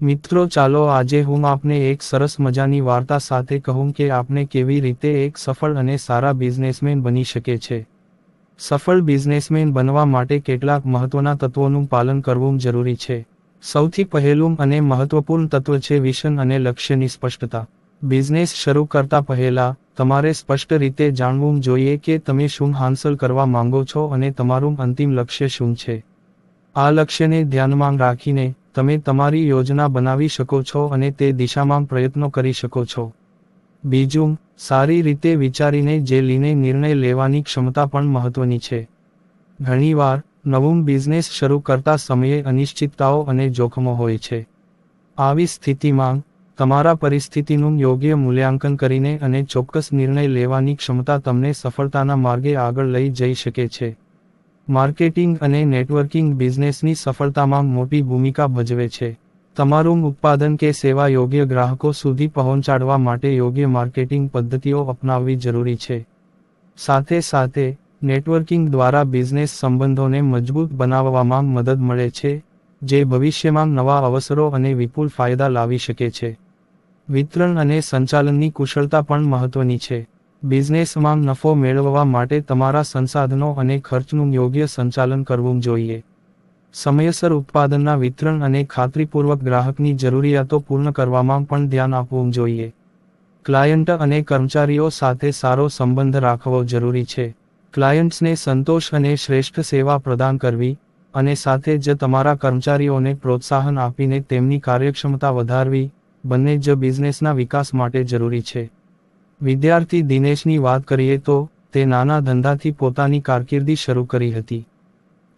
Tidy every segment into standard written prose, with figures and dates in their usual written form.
મિત્રો ચાલો આજે હું આપને એક સરસ મજાની વાર્તા સાથે કહું કે આપને કેવી રીતે એક સફળ અને સારા બિઝનેસમેન બની શકે છે। સફળ બિઝનેસમેન બનવા માટે કેટલાક મહત્વના તત્વોનું પાલન કરવું જરૂરી છે। સૌથી પહેલું અને મહત્વપૂર્ણ તત્વ છે વિઝન અને લક્ષ્યની સ્પષ્ટતા। બિઝનેસ શરૂ કરતા પહેલા તમારે સ્પષ્ટ રીતે જાણવું જોઈએ કે તમે શું હાંસલ કરવા માંગો છો અને તમારું અંતિમ લક્ષ્ય શું છે। આ લક્ષ્યને ધ્યાનમાં રાખીને તમે તમારી યોજના બનાવી શકો છો અને તે દિશામાં પ્રયત્નો કરી શકો છો। બીજું, સારી રીતે વિચારીને નિર્ણય લેવાની ક્ષમતા પણ મહત્વની છે। ઘણીવાર નવું બિઝનેસ શરૂ કરતા સમયે અનિશ્ચિતતાઓ અને જોખમો હોય છે। આવી સ્થિતિમાં તમારા પરિસ્થિતિનું યોગ્ય મૂલ્યાંકન કરીને અને ચોક્કસ નિર્ણય લેવાની ક્ષમતા તમને સફળતાના માર્ગે આગળ લઈ જઈ શકે છે। માર્કેટિંગ અને નેટવર્કિંગ બિઝનેસની સફળતામાં મોટી ભૂમિકા ભજવે છે। તમારું ઉત્પાદન કે સેવા યોગ્ય ગ્રાહકો સુધી પહોંચાડવા માટે યોગ્ય માર્કેટિંગ પદ્ધતિઓ અપનાવવી જરૂરી છે। સાથે સાથે નેટવર્કિંગ દ્વારા બિઝનેસ સંબંધોને મજબૂત બનાવવામાં મદદ મળે છે, જે ભવિષ્યમાં નવા અવસરો અને વિપુલ ફાયદા લાવી શકે છે। વિતરણ અને સંચાલનની કુશળતા પણ મહત્વની છે। બિઝનેસમાં નફો મેળવવા માટે તમારા સંસાધનો અને ખર્ચનું યોગ્ય સંચાલન કરવું જોઈએ। સમયસર ઉત્પાદનના વિતરણ અને ખાતરીપૂર્વક ગ્રાહકની જરૂરિયાતો પૂર્ણ કરવામાં પણ ધ્યાન આપવું જોઈએ। ક્લાયન્ટ અને કર્મચારીઓ સાથે સારો સંબંધ રાખવો જરૂરી છે। ક્લાયન્ટ્સને સંતોષ અને શ્રેષ્ઠ સેવા પ્રદાન કરવી, અને સાથે જ તમારા કર્મચારીઓને પ્રોત્સાહન આપીને તેમની કાર્યક્ષમતા વધારવી, બંને જ બિઝનેસના વિકાસ માટે જરૂરી છે। વિદ્યાર્થી દિનેશની વાત કરીએ તો, તે નાના ધંધાથી પોતાની કારકિર્દી શરૂ કરી હતી।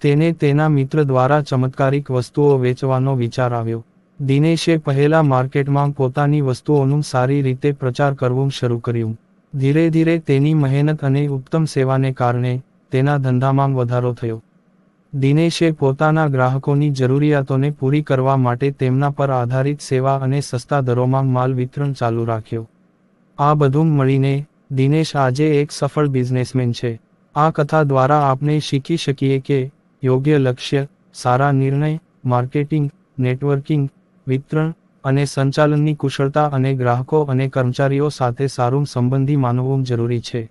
તેને તેના મિત્ર દ્વારા ચમત્કારિક વસ્તુઓ વેચવાનો વિચાર આવ્યો। દિનેશે પહેલા માર્કેટમાં પોતાની વસ્તુઓનું સારી રીતે પ્રચાર કરવું શરૂ કર્યું। ધીરે ધીરે તેની મહેનત અને ઉત્તમ સેવાને કારણે તેના ધંધામાં વધારો થયો। દિનેશે પોતાના ગ્રાહકોની જરૂરિયાતોને પૂરી કરવા માટે તેમના પર આધારિત સેવા અને સસ્તા દરોમાં માલ વિતરણ ચાલુ રાખ્યો। આ બધું મળીને દિનેશ આજે એક સફળ બિઝનેસમેન છે। આ કથા દ્વારા આપણે શીખી શકીએ કે યોગ્ય લક્ષ્ય, સારા નિર્ણય, માર્કેટિંગ, નેટવર્કિંગ, વિતરણ અને સંચાલનની કુશળતા અને ગ્રાહકો અને કર્મચારીઓ સાથે સારું સંબંધી માનવું જરૂરી છે।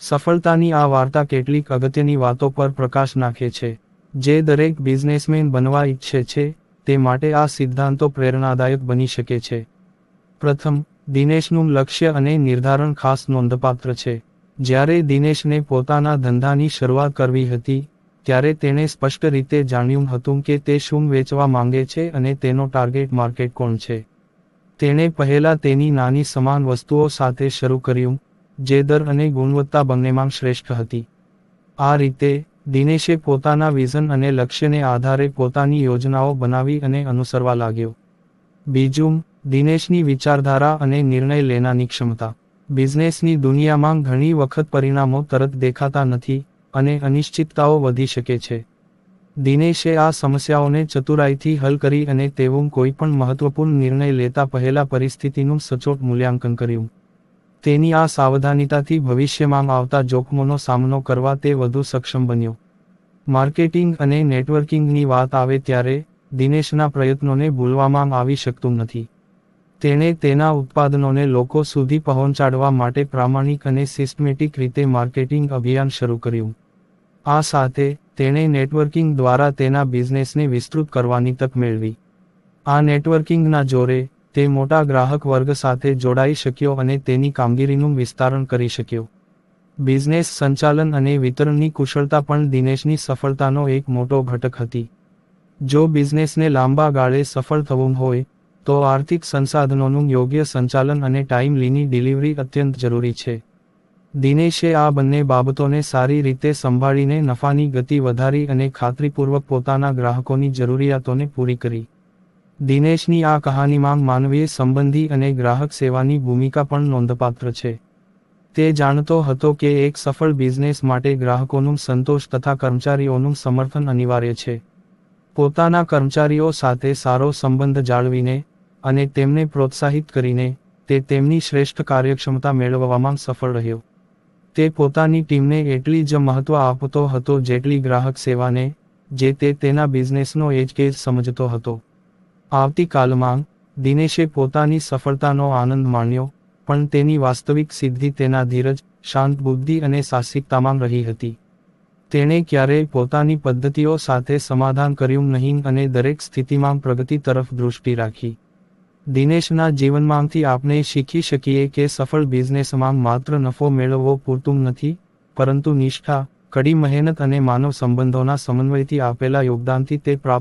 સફળતાની આ વાર્તા કેટલીક અગત્યની વાતો પર પ્રકાશ નાખે છે, જે દરેક બિઝનેસમેન બનવા ઈચ્છે છે તે માટે આ સિદ્ધાંતો પ્રેરણાદાયક બની શકે છે। પ્રથમ, દિનેશનું લક્ષ્ય અને નિર્ધારણ ખાસ નોંધપાત્ર છે। જ્યારે દિનેશને પોતાના ધંધાની શરૂઆત કરવી હતી, ત્યારે તેણે સ્પષ્ટ રીતે જાણ્યું હતું કે તે શું વેચવા માંગે છે અને તેનો ટાર્ગેટ માર્કેટ કોણ છે। તેણે પહેલા તેની નાની સમાન વસ્તુઓ સાથે શરૂ કર્યું, જે દર અને ગુણવત્તા બંનેમાં શ્રેષ્ઠ હતી। આ રીતે દિનેશે પોતાના વિઝન અને લક્ષ્યને આધારે પોતાની યોજનાઓ બનાવી અને અનુસરવા લાગ્યો। બીજું, દિનેશની વિચારધારા અને નિર્ણય લેનાની ક્ષમતા। બિઝનેસની દુનિયામાં ઘણી વખત પરિણામો તરત દેખાતા નથી, અને અનિશ્ચિતતાઓ વધી શકે છે। દિનેશે આ સમસ્યાઓને ચતુરાઈથી હલ કરી અને તેવું કોઈપણ મહત્વપૂર્ણ નિર્ણય લેતા પહેલા પરિસ્થિતિનું સચોટ મૂલ્યાંકન કર્યું। તેની આ સાવધાનતાથી ભવિષ્યમાં આવતા જોખમોનો સામનો કરવા તે વધુ સક્ષમ બન્યો। માર્કેટિંગ અને નેટવર્કિંગની વાત આવે ત્યારે દિનેશના પ્રયત્નોને ભૂલવામાં આવી શકતું નથી। તેણે તેના ઉત્પાદનોને લોકો સુધી પહોંચાડવા માટે પ્રામાણિક અને સિસ્ટમેટિક રીતે માર્કેટિંગ અભિયાન શરૂ કર્યું। આ સાથે તેણે નેટવર્કિંગ દ્વારા તેના બિઝનેસને વિસ્તૃત કરવાની તક મેળવી। આ નેટવર્કિંગના જોરે તે મોટા ગ્રાહક વર્ગ સાથે જોડાઈ શક્યો અને તેની કામગીરીનું વિસ્તારણ કરી શક્યો। બિઝનેસ સંચાલન અને વિતરણની કુશળતા પણ દિનેશની સફળતાનો એક મોટો ઘટક હતી। જો બિઝનેસને લાંબા ગાળે સફળ થવું હોય, તો આર્થિક સંસાધનોનું યોગ્ય સંચાલન અને ટાઈમલીની ડિલિવરી અત્યંત જરૂરી છે। દિનેશે આ બંને બાબતોને સારી રીતે સંભાળીને નફાની ગતિ વધારી અને ખાતરીપૂર્વક પોતાના ગ્રાહકોની જરૂરિયાતોને પૂરી કરી। દિનેશની આ કહાનીમાં માનવીય સંબંધી અને ગ્રાહક સેવાની ભૂમિકા પણ નોંધપાત્ર છે। તે જાણતો હતો કે એક સફળ બિઝનેસ માટે ગ્રાહકોનું સંતોષ તથા કર્મચારીઓનું સમર્થન અનિવાર્ય છે। પોતાના કર્મચારીઓ સાથે સારો સંબંધ જાળવીને અને તેમને પ્રોત્સાહિત કરીને તે તેમની શ્રેષ્ઠ કાર્યક્ષમતા મેળવવામાં સફળ રહ્યો। તે પોતાની ટીમને એટલી જ મહત્વ આપતો હતો જેટલી ગ્રાહક સેવાને, જે તે તેના બિઝનેસનો એજ કેસ સમજતો હતો। આવતીકાલમાં દિનેશે પોતાની સફળતાનો આનંદ માણ્યો, પણ તેની વાસ્તવિક સિદ્ધિ તેના ધીરજ, શાંત બુદ્ધિ અને સાહસિકતામાં રહી હતી. તેણે ક્યારેય પોતાની પદ્ધતિઓ સાથે સમાધાન કર્યું નહીં અને દરેક સ્થિતિમાં પ્રગતિ તરફ દૃષ્ટિ રાખી. દિનેશના જીવનમાંથી આપણે શીખી શકીએ કે સફળ બિઝનેસમાં માત્ર નફો મેળવવો પૂરતું નથી, પરંતુ નિષ્ઠા, કડી મહેનત અને માનવ સંબંધોના સમન્વયથી આપેલા યોગદાનથી તે પ્રાપ્ત